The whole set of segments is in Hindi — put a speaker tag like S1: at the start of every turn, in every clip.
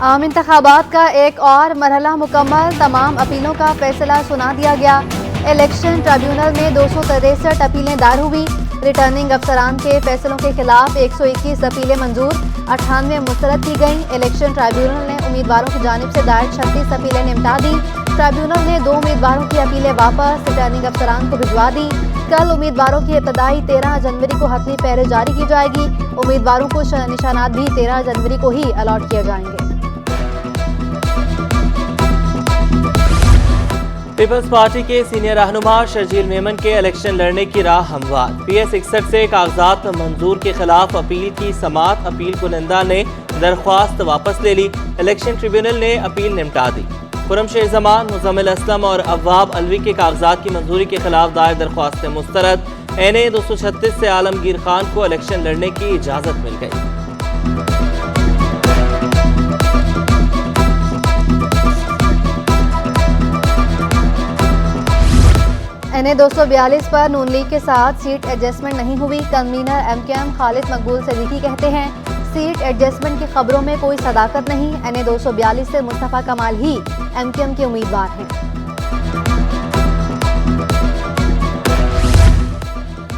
S1: आम इंतखाबात का एक और मरहला मुकम्मल, तमाम अपीलों का फैसला सुना दिया गया। इलेक्शन ट्रिब्यूनल में 263 अपीलें दायर हुई। रिटर्निंग अफसरान के फैसलों के खिलाफ 121 अपीलें मंजूर, 98 मुस्तरद की गईं। इलेक्शन ट्रिब्यूनल ने उम्मीदवारों की जानिब से दायर 36 अपीलें निपटा दी। ट्रिब्यूनल ने 2 उम्मीदवारों की अपीलें वापस रिटर्निंग अफसरान को भिजवा दी। कल उम्मीदवारों की इब्तदाई 13 जनवरी को हतमी पैरे जारी की जाएगी। उम्मीदवारों को निशानात भी 13 जनवरी को ही अलॉट किए जाएंगे।
S2: पीपल्स पार्टी के सीनियर रहनुमा शर्जील मेमन के इलेक्शन लड़ने की राह हमवार। PS 61 से कागजात मंजूर के खिलाफ अपील की समात। अपील कुनिंदा ने दरख्वास्त वापस ले ली। इलेक्शन ट्रिब्यूनल ने अपील निपटा दी। खुरम शेर जमान, मुजम्मिल असलम और अव्वाब अलवी के कागजात की मंजूरी के खिलाफ दायर दरख्वास्त मुस्तरद। NA 236 से आलमगीर खान को इलेक्शन लड़ने की इजाजत मिल गई।
S1: NA 242 पर नून लीग के साथ सीट एडजस्टमेंट नहीं हुई। कन्वीनर MKM खालिद मकबूल सदीकी कहते हैं सीट एडजस्टमेंट की खबरों में कोई सदाकत नहीं। NA 242 से मुस्तफा कमाल ही MKM के उम्मीदवार हैं।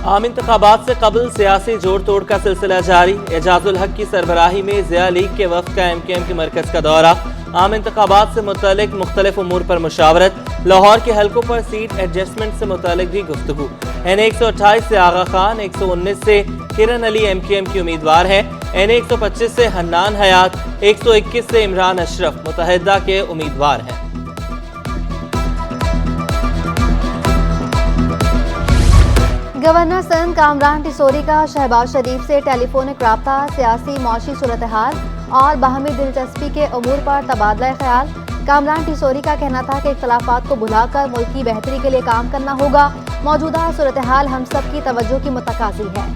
S2: आम इंतखाबात से कबल सियासी जोड़ तोड़ का सिलसिला जारी। एजाजुल हक की सरबराही में ज़िया लीग के वफ्द का MKM के मरकज का दौरा। आम इंतखाबात से मुतल्लिक मुख्तलिफ उमूर पर मुशावरत। लाहौर के हलकों पर सीट एडजस्टमेंट से मुतालिक भी गुफ्तगू। NA 128 से आगा खान, 119 से किरण अली MKM की उम्मीदवार है। NA 125 से हन्नान हयात, 121 से इमरान अशरफ मुतहदा के उम्मीदवार हैं।
S1: गवर्नर सिंध कामरान टिसोरी का शहबाज शरीफ से टेलीफोनिक राब्ता, सियासी मौशी सूरत हाल और बाहमी दिलचस्पी के उमूर पर तबादला ख्याल। कामरान टिसोरी का कहना था कि इख्तलाफात को भुलाकर मुल्क की बेहतरी के लिए काम करना होगा। मौजूदा सूरत हाल हम सब की तवज्जो की मुतकाज़ी है।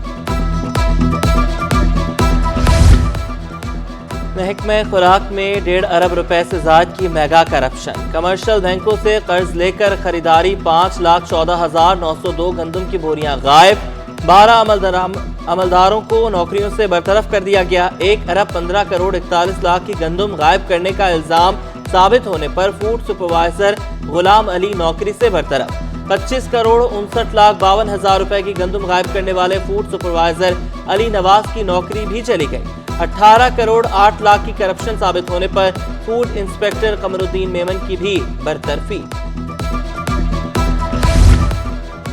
S2: महकमे खुराक में 1.5 अरब रुपए से ज़ायद की मेगा करप्शन। कमर्शियल बैंकों से कर्ज लेकर खरीदारी 5,14,902 गंदम की बोरियां गायब। 12 अमलदारों को नौकरियों से बरतरफ कर दिया गया। 1 अरब 15 करोड़ 41 लाख की गंदम गायब करने का इल्जाम साबित होने पर फूड सुपरवाइजर गुलाम अली नौकरी से बरतरफ। 25 करोड़ 59 लाख 52 हजार रुपए की गंदम गायब करने वाले फूड सुपरवाइजर अली नवाज की नौकरी भी चली गई। 18 करोड़ 8 लाख की करप्शन साबित होने पर फूड इंस्पेक्टर कमरुद्दीन मेमन की भी बरतरफी।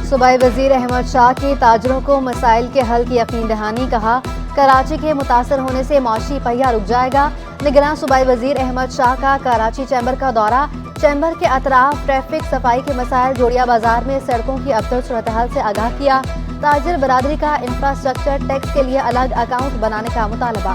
S1: सूबाई वजीर अहमद शाह की ताजरों को मसाइल के हल की यकीन दहानी। कहा कराची के मुतासर होने से माशी पहिया रुक जाएगा। निगरान सूबाई वजीर अहमद शाह का कराची चैम्बर का दौरा। चैम्बर के अतराफ ट्रैफिक सफाई के मसाइल, जोड़िया बाजार में सड़कों की अबतर सूरत हाल से आगाह किया। ताजिर बरादरी का इंफ्रास्ट्रक्चर टैक्स के लिए अलग अकाउंट बनाने का मुतालबा।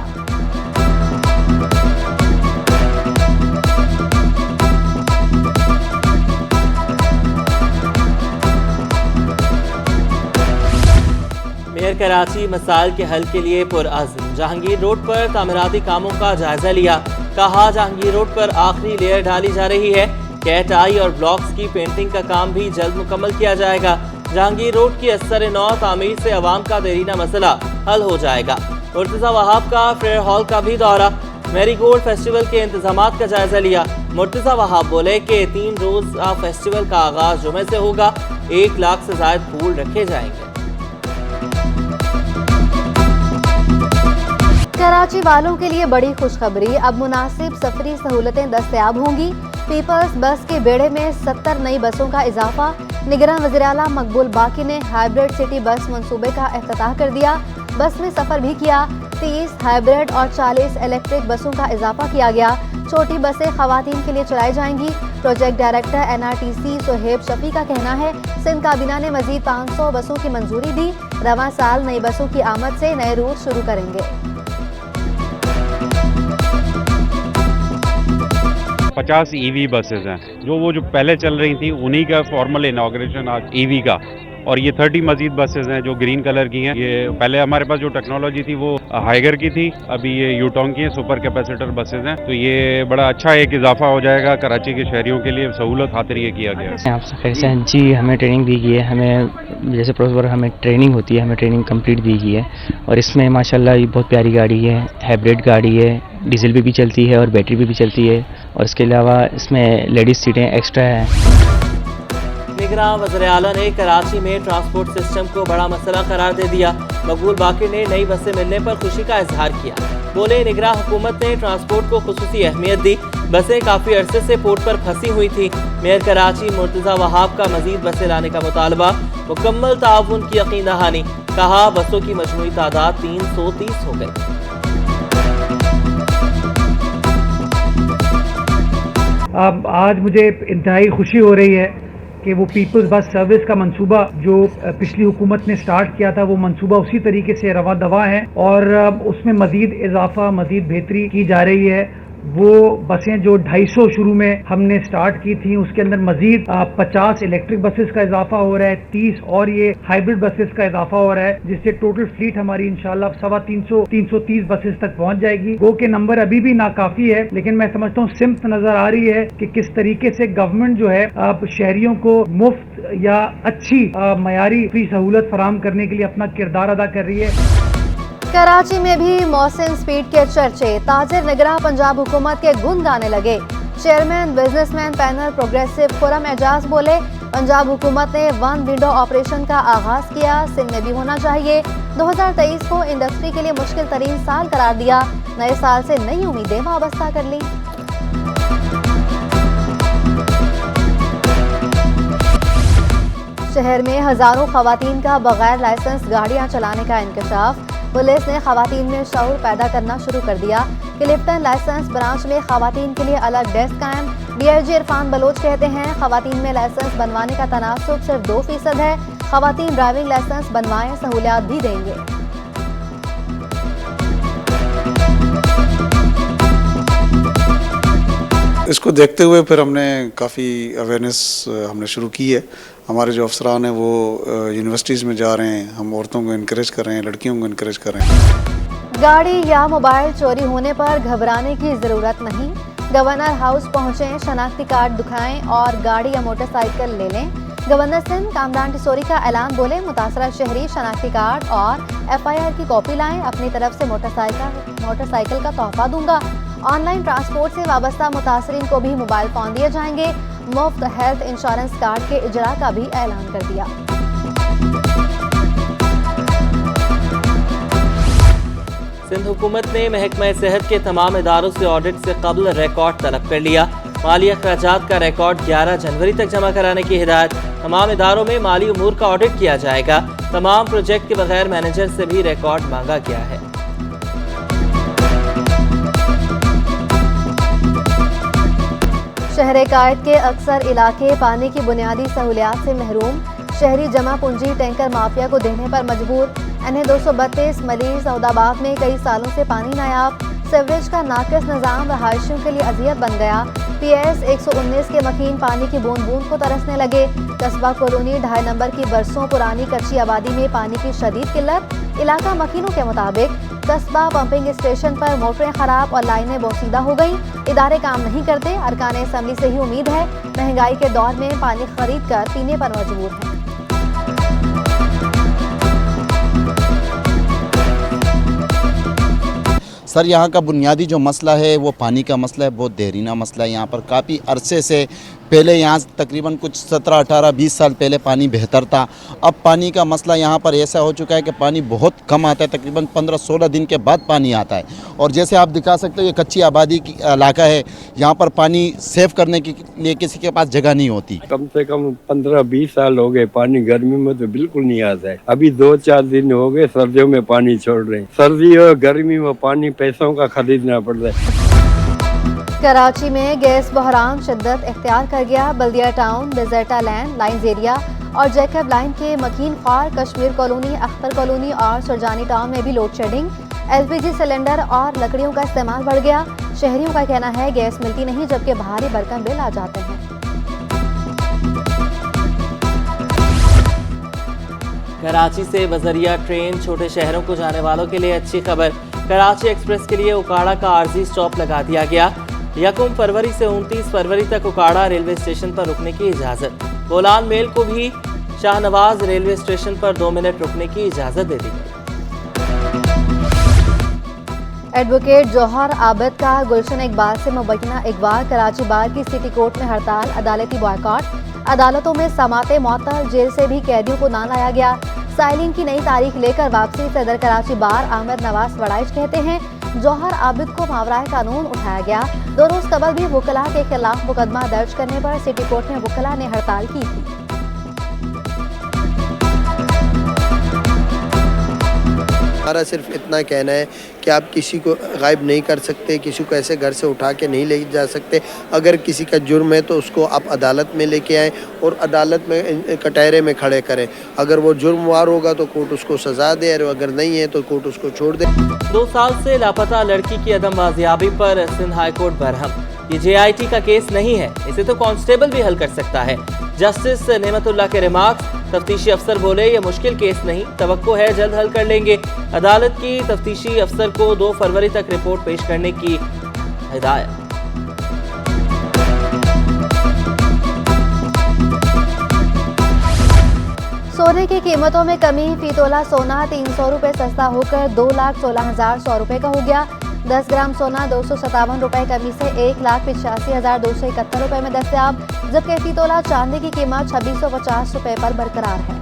S2: मेयर कराची मसाइल के हल के लिए पुरअज़्म। जहांगीर रोड पर तामीराती कामों का जायजा लिया। कहा जहांगीर रोड पर आखिरी लेयर डाली जा रही है। कैट आई और ब्लॉक्स की पेंटिंग का काम भी जल्द मुकम्मल किया जाएगा। जहांगीर रोड की असर नौ तामीर से अवाम का देरीना मसला हल हो जाएगा। मुर्तज़ा वहाब का फेयर हॉल का भी दौरा। मैरी गोल्ड फेस्टिवल के इंतजामात का जायजा लिया। मुर्तज़ा वहाब बोले कि 3 रोज़ा फेस्टिवल का आगाज जुमे से होगा। 1 लाख से ज़ायद फूल रखे जाएंगे।
S1: कराची वालों के लिए बड़ी खुशखबरी, अब मुनासिब सफरी सहूलतें दस्तयाब होंगी। पीपल्स बस के बेड़े में 70 नई बसों का इजाफा। निगरान वज़ीर आला मकबूल बाकी ने हाइब्रिड सिटी बस मंसूबे का इफ्तिताह कर दिया। बस में सफर भी किया। 30 हाइब्रिड और 40 इलेक्ट्रिक बसों का इजाफा किया गया। छोटी बसें खवातीन के लिए चलाई जाएंगी। Project director NRTC Sohaib Shafi का कहना है सिंध काबीना ने मजीद 500 बसों की मंजूरी दी। रवां साल नई बसों की आमद से नए रूट शुरू करेंगे।
S3: 50 EV बसेज हैं जो पहले चल रही थी, उन्हीं का फॉर्मल इनॉग्रेशन आज EV का और ये 30 मजीद बसेस हैं जो ग्रीन कलर की हैं। ये पहले हमारे पास जो टेक्नोलॉजी थी वो हाइगर की थी, अभी ये यूटोंग की है, सुपर कैपेसिटर बसेस हैं। तो ये बड़ा अच्छा एक इजाफा हो जाएगा कराची के शहरियों के लिए, सहूलत खातिर ये किया गया है।
S4: आपसे खैर से जी, हमें ट्रेनिंग दी गई है, हमें जैसे प्रोपर हमें ट्रेनिंग होती है, हमें ट्रेनिंग कंप्लीट दी गई है। और इसमें माशाल्लाह ये बहुत प्यारी गाड़ी है, हाइब्रिड गाड़ी है, डीजल पे भी चलती है और बैटरी पे भी चलती है। और इसके अलावा इसमें लेडीज़ सीटें एक्स्ट्रा हैं।
S2: निगरान वज़ीर आला ने कराची में ट्रांसपोर्ट सिस्टम को बड़ा मसला करार दे दिया। मकबूल बाकिर ने नई बसें मिलने पर खुशी का इजहार किया। बोले, निगरान हुकूमत ने ट्रांसपोर्ट को खुसूसी अहमियत दी। बसें काफ़ी अरसे से पोर्ट पर फंसी हुई थी। मेयर कराची मुर्तज़ा वहाब का मजीद बसें लाने का मुतालबा। मुकम्मल ताउन की यकीन दहानी। कहा, बसों की मजमूई तादाद 330 हो गई।
S5: अब आज मुझे इंतहाई खुशी हो रही है कि वो पीपल्स बस सर्विस का मंसूबा जो पिछली हुकूमत ने स्टार्ट किया था वो मंसूबा उसी तरीके से रवा दवा है और उसमें मजीद इजाफा, मजीद बेहतरी की जा रही है। वो बसें जो 250 शुरू में हमने स्टार्ट की थी उसके अंदर मजीद 50 इलेक्ट्रिक बसेस का इजाफा हो रहा है, 30 और ये हाइब्रिड बसेस का इजाफा हो रहा है, जिससे टोटल फ्लीट हमारी इंशाल्लाह 330 बसेस तक पहुंच जाएगी। गो के नंबर अभी भी नाकाफी है, लेकिन मैं समझता हूँ सिम्त नजर आ रही है कि किस तरीके से गवर्नमेंट जो है अब शहरियों को मुफ्त या अच्छी मयारी फ्री सहूलत फराहम करने के लिए अपना किरदार अदा कर रही है।
S1: कराची में भी मौसम स्पीड के चर्चे। ताजिर निगरां पंजाब हुकूमत के गुण गाने लगे। Chairman businessman panel progressive Khurram Ejaz बोले, पंजाब हुकूमत ने वन विंडो ऑपरेशन का आगाज किया, सिंध में भी होना चाहिए। 2023 को इंडस्ट्री के लिए मुश्किल तरीन साल करार दिया। नए साल से नई उम्मीदें वाबस्ता कर ली। शहर में हजारों खवातीन का बगैर लाइसेंस गाड़ियां चलाने का इंकशाफ। पुलिस ने खवातीन में शऊर पैदा करना शुरू कर दिया। क्लिफ्टन लाइसेंस ब्रांच में खवातीन के लिए अलग डेस्क कायम। डीआईजी इरफान बलोच कहते हैं, खवातीन में लाइसेंस बनवाने का तनासुब सिर्फ 2% है। खवातीन ड्राइविंग लाइसेंस बनवाएं, सहूलियात भी देंगे।
S6: इसको देखते हुए फिर हमने काफ़ी अवेयरनेस हमने शुरू की है। हमारे जो अफसरान हैं वो यूनिवर्सिटीज़ में जा रहे हैं, हम औरतों को इनकरेज कर रहे हैं, लड़कियों को इनकरेज कर रहे हैं।
S1: गाड़ी या मोबाइल चोरी होने पर घबराने की जरूरत नहीं। गवर्नर हाउस पहुंचें, शनाख्ती कार्ड दिखाएं और गाड़ी या मोटरसाइकिल ले लें। गवर्नर सिंध कामरान टिसोरी का ऐलान। बोले, मुतासरा शहरी शनाख्ती कार्ड और FIR की कॉपी लाएं। अपनी तरफ से मोटरसाइकिल का तोहफा दूंगा। ऑनलाइन ट्रांसपोर्ट से वाबस्ता मुतासरीन को भी मोबाइल फ़ोन दिए जाएंगे। मुफ्त हेल्थ इंश्योरेंस कार्ड के इजरा का भी ऐलान कर दिया।
S2: सिंध हुकूमत ने महकमा सेहत के तमाम इदारों से ऑडिट से कबल रिकॉर्ड तलब कर लिया। माली अखराजात का रिकॉर्ड 11 जनवरी तक जमा कराने की हिदायत। तमाम इदारों में माली उमूर का ऑडिट किया जाएगा। तमाम प्रोजेक्ट के बगैर मैनेजर से भी रिकॉर्ड मांगा गया है।
S1: शहर कायद के अक्सर इलाके पानी की बुनियादी सहूलियात से महरूम। शहरी जमा पूंजी टैंकर माफिया को देने पर मजबूर। NH-232 मलीर सऊदाबाद में कई सालों से पानी नायाब। सीवरेज का नाकिस निज़ाम रहायशियों के लिए अजियत बन गया। PS 119 के मकीन पानी की बूंद बूंद को तरसने लगे। कस्बा कॉलोनी 2.5 नंबर की बरसों पुरानी कच्ची आबादी में पानी की शदीद किल्लत। इलाका मकीनों के मुताबिक कस्बा पंपिंग स्टेशन पर मोटरें खराब और लाइनें बोसीदा हो गई। इदारे काम नहीं करते। अरकान असम्बली से ही उम्मीद है। महंगाई के दौर में पानी खरीद कर पीने पर मजबूर है।
S7: सर, यहाँ का बुनियादी जो मसला है वो पानी का मसला है, बहुत देरीना मसला है। यहाँ पर काफ़ी अरसे से पहले यहाँ तकरीबन कुछ 17, 18, 20 साल पहले पानी बेहतर था। अब पानी का मसला यहाँ पर ऐसा हो चुका है कि पानी बहुत कम आता है, तकरीबन 15-16 दिन के बाद पानी आता है। और जैसे आप दिखा सकते हो ये कच्ची आबादी की इलाका है, यहाँ पर पानी सेव करने के लिए किसी के पास जगह नहीं होती।
S8: कम से कम 15-20 साल हो गए पानी गर्मी में तो बिल्कुल नहीं आता है। अभी 2-4 दिन हो गए सर्दियों में पानी छोड़ रहे हैं। सर्दी और गर्मी में पानी पैसों का खरीदना पड़ रहा है।
S1: कराची में गैस बहरान शिद्दत इख्तियार कर गया। बल्दिया टाउन, डेजर्टा लैंड, लाइन्स एरिया और जैकब लाइन के मकीन खार, कश्मीर कॉलोनी, अख्तर कॉलोनी और सुरजानी टाउन में भी लोड शेडिंग। LPG सिलेंडर और लकड़ियों का इस्तेमाल बढ़ गया। शहरियों का कहना है गैस मिलती नहीं, जबकि भारी भरकम बिल आ जाते हैं।
S2: कराची से बजरिया ट्रेन छोटे शहरों को जाने वालों के लिए अच्छी खबर। कराची एक्सप्रेस के लिए उकाड़ा का आर्जी स्टॉप लगा दिया गया। 1 फरवरी से 29 फरवरी तक उकाड़ा रेलवे स्टेशन पर रुकने की इजाजत। बोलान मेल को भी शाहनवाज रेलवे स्टेशन पर 2 मिनट रुकने की इजाजत दे दी गई।
S1: एडवोकेट जौहर आबिद का गुलशन इकबाल से मुबैना अगवा। कराची बार की सिटी कोर्ट में हड़ताल, अदालती बॉयकॉट। अदालतों में समाते मअतल, जेल से भी कैदियों को ना लाया गया। साइलिंग की नई तारीख लेकर वापसी। सदर कराची बार आमिर नवाज वड़ाइश कहते हैं जौहर आबिद को मावराए कानून उठाया गया। 2 रोज कबल भी वकला के खिलाफ मुकदमा दर्ज करने पर सिटी कोर्ट में वकला ने हड़ताल की थी।
S9: हमारा सिर्फ इतना कहना है कि आप किसी को गायब नहीं कर सकते, किसी को ऐसे घर से उठा के नहीं ले जा सकते। अगर किसी का जुर्म है तो उसको आप अदालत में लेके आएँ और अदालत में कटहरे में खड़े करें। अगर वो जुर्मवार होगा तो कोर्ट उसको सज़ा दे, और अगर नहीं है तो कोर्ट उसको छोड़ दे।
S2: 2 साल से लापता लड़की की अदम बाजियाबी पर सिंध हाई कोर्ट बरहम। ये JIT का केस नहीं है, इसे तो कांस्टेबल भी हल कर सकता है। जस्टिस नेमतुल्लाह के रिमार्क्स। तफ्तीशी अफसर बोले ये मुश्किल केस नहीं, तवक्को है जल्द हल कर लेंगे। अदालत की तफ्तीशी अफसर को 2 फरवरी तक रिपोर्ट पेश करने की हिदायत।
S1: सोने की कीमतों में कमी। फी तोला सोना 300 रुपये सस्ता होकर 2,16,100 रुपये का हो गया। 10 ग्राम सोना 257 रुपये कमी से 1,85,271 रुपये में दस्तयाब। जबकि फी तोला चांदी की कीमत 2650 रुपये पर बरकरार है।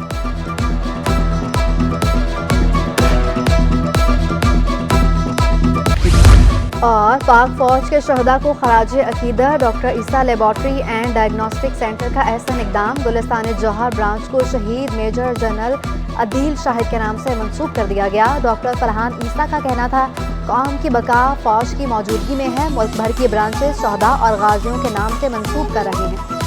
S1: और पाक फौज के शहदा को खराजे अकीदत। Doctor Isa laboratory and diagnostic centre का एहसन इकदाम। गुलिस्तान जौहर ब्रांच को शहीद मेजर जनरल अदील शाहिद के नाम से मंसूब कर दिया गया। डॉक्टर फरहान ईसा का कहना था कौम की बका फौज की मौजूदगी में है। मुल्क भर की ब्रांचेस शहदा और गाजियों के नाम से मंसूब कर रहे हैं।